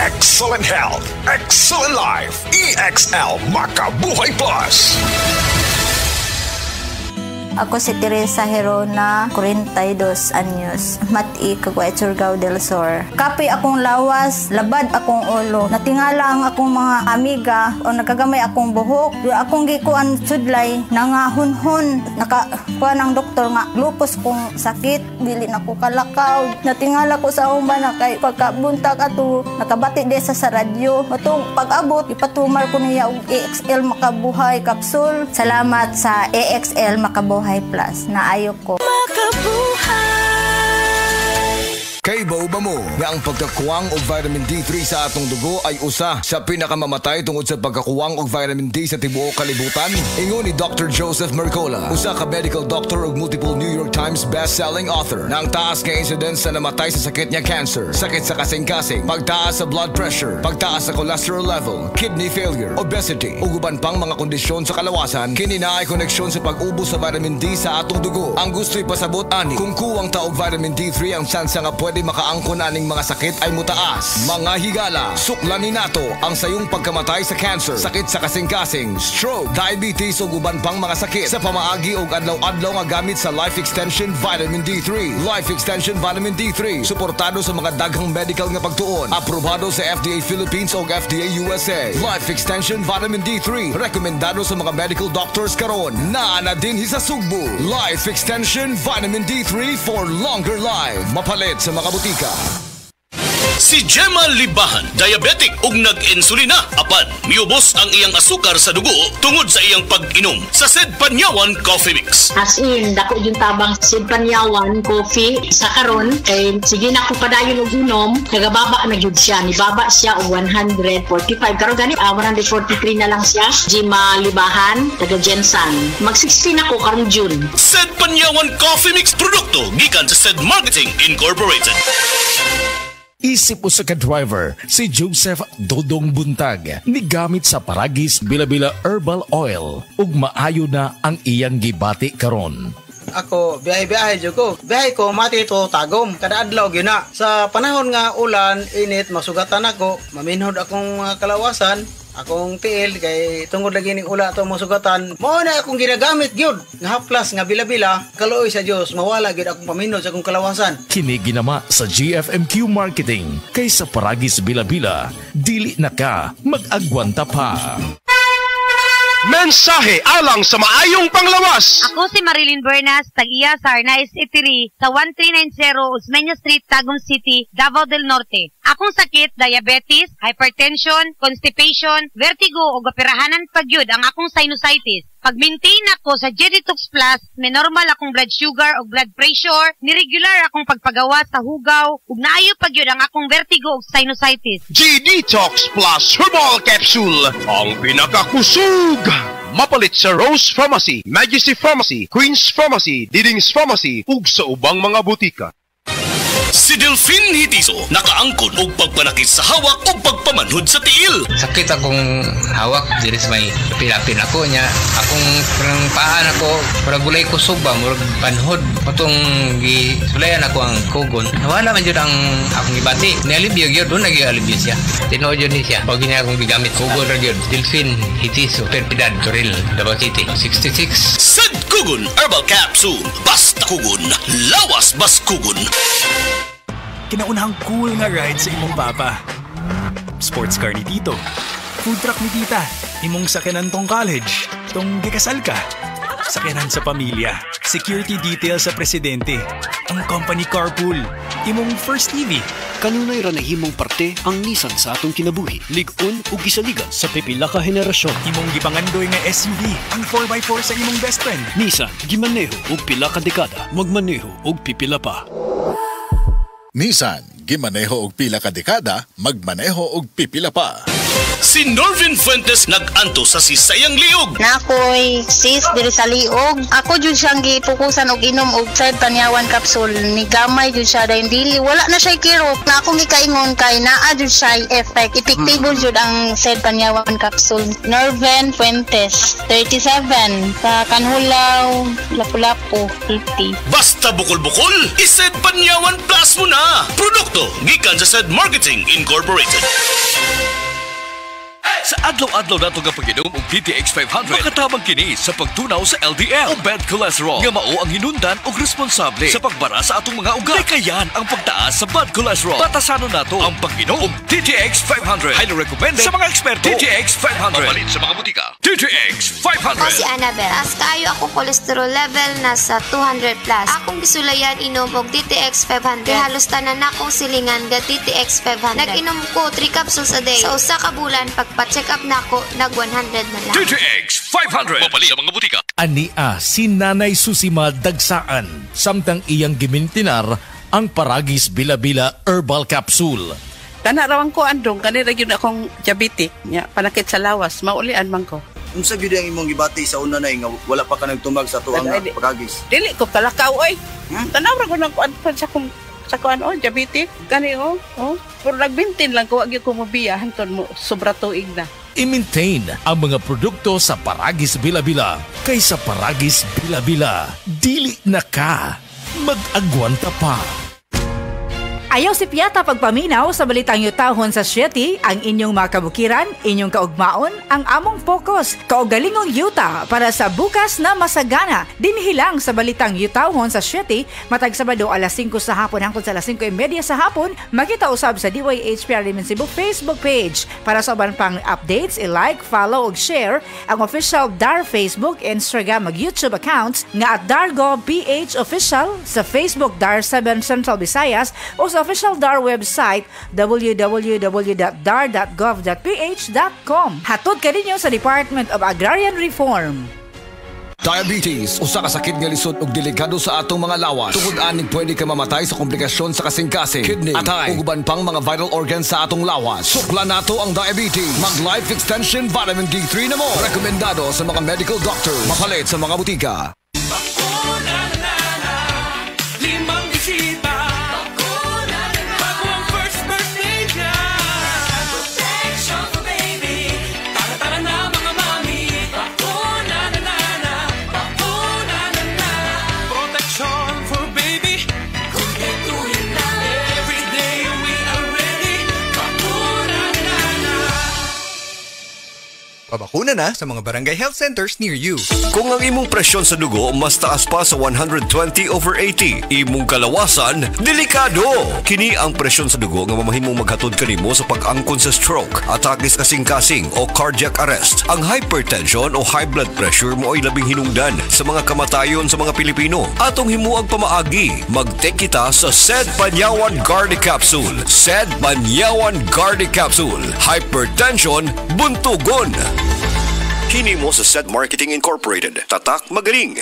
Excellent health, excellent life. EXL Makabuhay Plus. Ako si Teresa Herona, 42 anyos, Mati, Caguay, Surigao del Sur. Kapi akong lawas, labad akong ulo. Natingala ang akong mga amiga o nakagamay akong buhok. Akong gikuan sudlay, nangahunhon. Nakakuha ng doktor nga, lupus kong sakit, dili na ko kalakaw. Natingala ko sa uma na kay pagkabuntag ato, nakabati desa sa radyo. Matong pag-abot, ipatumar ko niya og EXL Makabuhay Capsule. Salamat sa EXL Makabuhay Plus na ayok ko. Kay ba mo nga ang pagkakuwang og vitamin D3 sa atong dugo ay usa sa pinakamamatay tungod sa pagkakuwang og vitamin D sa tibuok kalibutan? Ingon ni Dr. Joseph Mercola, usa ka medical doctor ug multiple New York Times best-selling author, na ang taas nga incidence sa namatay sa sakit niya cancer, sakit sa kasing-kasing, pagtaas sa blood pressure, pagtaas sa cholesterol level, kidney failure, obesity, ug uban pang mga kondisyon sa kalawasan, kini naay koneksyon sa pag-ubos sa vitamin D sa atong dugo. Ang gusto'y pasabot ani, kung kuwang ta og vitamin D3, ang tsansa nga pwede makaangkon aning mga sakit ay mutaas. Mga higala, suklanin nato ang sayong pagkamatay sa cancer, sakit sa kasing-kasing, stroke, diabetes ug uban pang mga sakit sa pamaagi og adlaw-adlaw nga gamit sa Life Extension Vitamin D3. Life Extension Vitamin D3 suportado sa mga daghang medical nga pagtuon, aprobado sa FDA Philippines ug FDA USA. Life Extension Vitamin D3 rekomendado sa mga medical doctors karon. Naa na din sa Sugbo. Life Extension Vitamin D3 for longer life. Mapalit sa mga butika. Si Gemma Libahan, diabetic ug nag-insulina, apan miubos ang iyang asukar sa dugo tungod sa iyang pag-inom sa Sed Panyawan Coffee Mix. As in, dako yung tabang Sed Panyawan Coffee sa karon kay sige na ko padayon og inom, nagababa na gyud siya, nibaba siya og 145 karon gani 143 na lang siya. Gemma Libahan, taga Jensan. Mag-16 ako karong June. Sed Panyawan Coffee Mix produkto gikan sa Sed Marketing Incorporated. Isip usa ka driver, si Joseph Dodong Buntag, nigamit sa Paragis Bila-Bila Herbal Oil ug maayo na ang iyang gibati karon. Ako, biyahe-biyahe dyan ko. Biyahe ko, mati ito, tagom. Kada adlaw, gina. Sa panahon nga ulan, init, masugatan ako. Maminhod akong kalawasan. Akong tiil, kay tungod lagi ning ula ito masugatan. Mao na akong ginagamit, gyud. Nga haplas, nga bila-bila. Kaluoy sa Diyos, mawala gyud akong paminhod sa akong kalawasan. Kini ginama sa GFMQ Marketing. Kay sa Paragis Bila-Bila, dili na ka mag-agwanta pa. Mensahe alang sa maayong panglawas. Ako si Marilyn Bernas, tag-iya sa Arnaiz Eatery sa 1390 Osmeña Street, Tagum City, Davao del Norte. Akong sakit, diabetes, hypertension, constipation, vertigo o operahanan pagyud ang akong sinusitis. Pag-maintain ako sa G-Detox Plus, may normal akong blood sugar o blood pressure, niregular akong pagpagawa sa hugaw, ug naayo pagyud ang akong vertigo o sinusitis. G-Detox Plus Herbal Capsule, ang pinakakusog. Mapalit sa Rose Pharmacy, Majesty Pharmacy, Queen's Pharmacy, Diding's Pharmacy, ug sa ubang mga butika. Si Delphine Hitiso, nakaangkon og pagpanakit sa hawak o pagpamanhod sa tiil. Sakit akong hawak, diri sa may pilapin ako niya. Akong paan ako, murag gulay kusog ba, murag panhod. Matong gisulayan ako ang kugon. Nawala man yun ang akong ibati. Nialibyo yun, doon nag-ialibyo siya. Tinood yun niya. Pag niya akong bigamit, kugon rin yun. Delphine Hitiso, Perpidad, Toril, Davao City, 66. Sed Kugon Herbal Capsule. Basta kugon, lawas bas kugon. Kinaunahang cool nga ride sa imong papa. Sports car ni Tito. Food truck ni Tita. Imong sakyanan tong college. Tong gikasal ka. Sakyanan sa pamilya. Security detail sa presidente. Ang company carpool. Imong first TV. Kanunay ra nahimong parte ang Nissan sa atong kinabuhi. Lig-on ug gisaligan sa pipila ka henerasyon. Imong gipangandoy nga SUV. Ang 4x4 sa imong best friend. Nissan, gimaneho ug pila ka dekada. Magmaneho ug pipila pa. Nissan, gimaneho og pila ka dekada, magmaneho og pipila pa. Si Norvin Fuentes nag-anto sa sisayang liog. Nakoy sis diri sa liog. Ako jud siyang gipukusan og inom og Sed Panyawan capsule. Ni gamay jud siya dahil dili wala na siya kirot. Na akong gikaingon kay naa jud siya effect. Epektibo jud ang Sed Panyawan capsule. Norvin Fuentes, 37, sa Kanhulaw, Lapu-Lapu, 50. Basta bukol-bukol, iSed Panyawan Plus mo na. Produkto gikan sa Sed Marketing Incorporated. Sa adlaw-adlaw nato nga pag-inom og DTX 500, makatabang kini sa pagtunaw sa LDL o bad cholesterol nga mao ang hinundan og responsable sa pagbara sa atong mga ugat. Kayan ang pagtaas sa bad cholesterol. Batasanon nato ang pag-inom og DTX 500. Highly recommended sa mga eksperto. DTX 500. Mapalit sa mga butika. DTX 500. Ako si Annabel. As kayo ako cholesterol level nasa 200 plus. Akong gisulayan inom og DTX 500. Halos tanan akong silingan ga DTX 500. Nag-inom ko 3 capsules a day. Sa usa ka bulan pagpa-check up na ako, nag 100 na lang. DTX 500. Mapalit sa mga butika. Ania si Nanay Susima Dagsaan samtang iyang gimintinar ang Paragis Bila-Bila Herbal Capsule. Tanarawan ko andong kanira yun akong diabetic nya panakit sa lawas maulian man ko. Unsa gyud ang imong gibati sa una nay nga wala pa ka nagtumag sa tuang Paragis? Dili ko kalakaw oy. Tanawra ko nang kuan sa kuan diabetic kani pero nagbintin lang ko agi ko mobiya hanton mo sobra tuig na. I-maintain ang mga produkto sa Paragis Bila-Bila kaysa Paragis Bila-Bila. Dili na ka. Mag-agwanta pa. Ayaw si Piata pagpaminaw sa balitang yutahon sa Sieti, ang inyong mga kabukiran, inyong kaugmaon, ang among focus, kaugalingong yuta para sa bukas na masagana. Dinhilang sa balitang yutahon sa Sieti, matag Sabado alas 5 sa hapon hangtod sa alas 5:30 sa hapon, makita usab sa DYHPR Limen Cebu Facebook page. Para sa uban pang updates, i-like, follow ug share ang official DAR Facebook, Instagram ug YouTube accounts nga at DarGovPH Official sa Facebook DAR 7 Central Visayas o sa official DAR website www.dar.gov.ph.com. Hatod ka ninyo sa Department of Agrarian Reform. Diabetes, usa ka sakit nga lisod ug delikado sa atong mga lawas. Tungod aning pwede ka mamatay sa komplikasyon sa kasing-kasing, kidney, atay, ug uban pang mga vital organs sa atong lawas. Sukla nato ang diabetes. Mag Life Extension Vitamin D3 na mo. Rekomendado sa mga medical doctors. Mapalit sa mga butika. Pabakuna na sa mga barangay health centers near you. Kung ang imong presyon sa dugo mas taas pa sa 120/80, imong kalawasan, delikado! Kini ang presyon sa dugo nga mamahimong maghatod kanimo sa pag-angkon sa stroke, atake sa kasing-kasing o cardiac arrest. Ang hypertension o high blood pressure mo ay labing hinungdan sa mga kamatayon sa mga Pilipino. Atong himuang pamaagi, mag-take kita sa Sed Panyawan Gardi Capsule. Sed Panyawan Gardi Capsule. Hypertension, buntugon! Kini mo sa Sed Marketing Incorporated. Tatak magaling.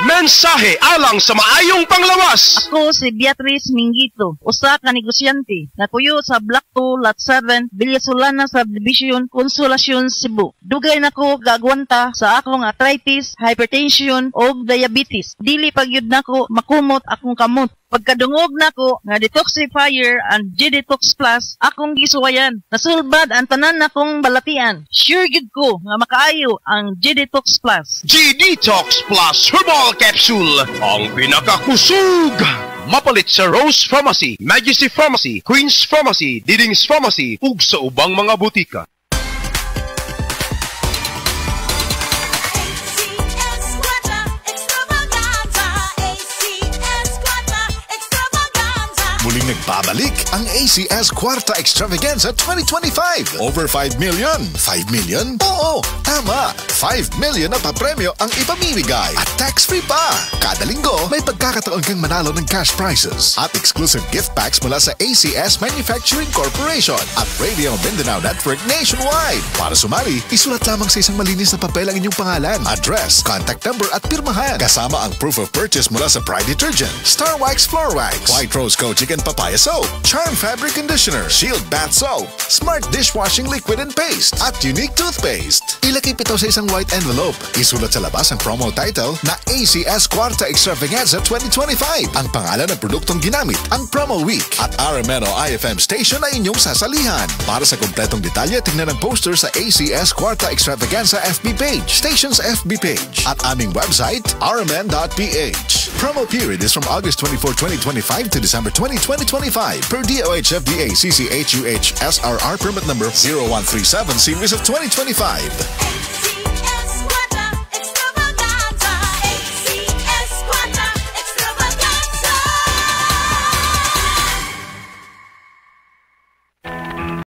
Mensahe alang sa maayong panglawas. Ako si Beatrice Mingito, usa ka negosyante na tuyo sa Block 2, Lot 7, Villasolana Subdivision, Consolacion, Cebu. Dugay nako gagwanta sa akong arthritis, hypertension o diabetes. Dili pagyud nako makumot akong kamot. Pagkadungog nako nga detoxifier and G-Detox Plus, akong gisuwayan. Nasulbad ang tanan nakong balatian. Sure gid ko nga makaayo ang G-Detox Plus. G-Detox Plus Herbal Capsule, ang pinakakusog. Mapalit sa Rose Pharmacy, Majesty Pharmacy, Queen's Pharmacy, Diding's Pharmacy, ug sa ubang mga butika. Muling nagbabalik ang ACS Kwarta Extravaganza 2025. Over 5 million. 5 million? Oo, tama. 5 million na papremyo ang ipamimigay. At tax-free pa. Kada linggo, may pagkakataon kang manalo ng cash prizes at exclusive gift packs mula sa ACS Manufacturing Corporation at Radio Mindanao Network nationwide. Para sumali, isulat lamang sa isang malinis na papel ang inyong pangalan, address, contact number at pirmahan. Kasama ang proof of purchase mula sa Pride Detergent, Star Wax Floor Wax, White Rose Coaching and Papaya Maya Soap, Charm Fabric Conditioner, Shield Bath Soap, Smart Dishwashing Liquid and Paste, at Unique Toothpaste. Ilagay ito sa isang white envelope. Isulat sa labas ang promo title na ACS Cuarta Extravaganza 2025. Ang pangalan ng produktong ginamit, ang promo week. At RMN o IFM station na inyong sasalihan. Para sa kompletong detalye, tingnan ang poster sa ACS Cuarta Extravaganza FB page, station's FB page, at aming website, rmn.ph. Promo period is from August 24, 2025 to December 20, 2025 per DOH FDA CCHUH SRR permit number 0137 series of 2025.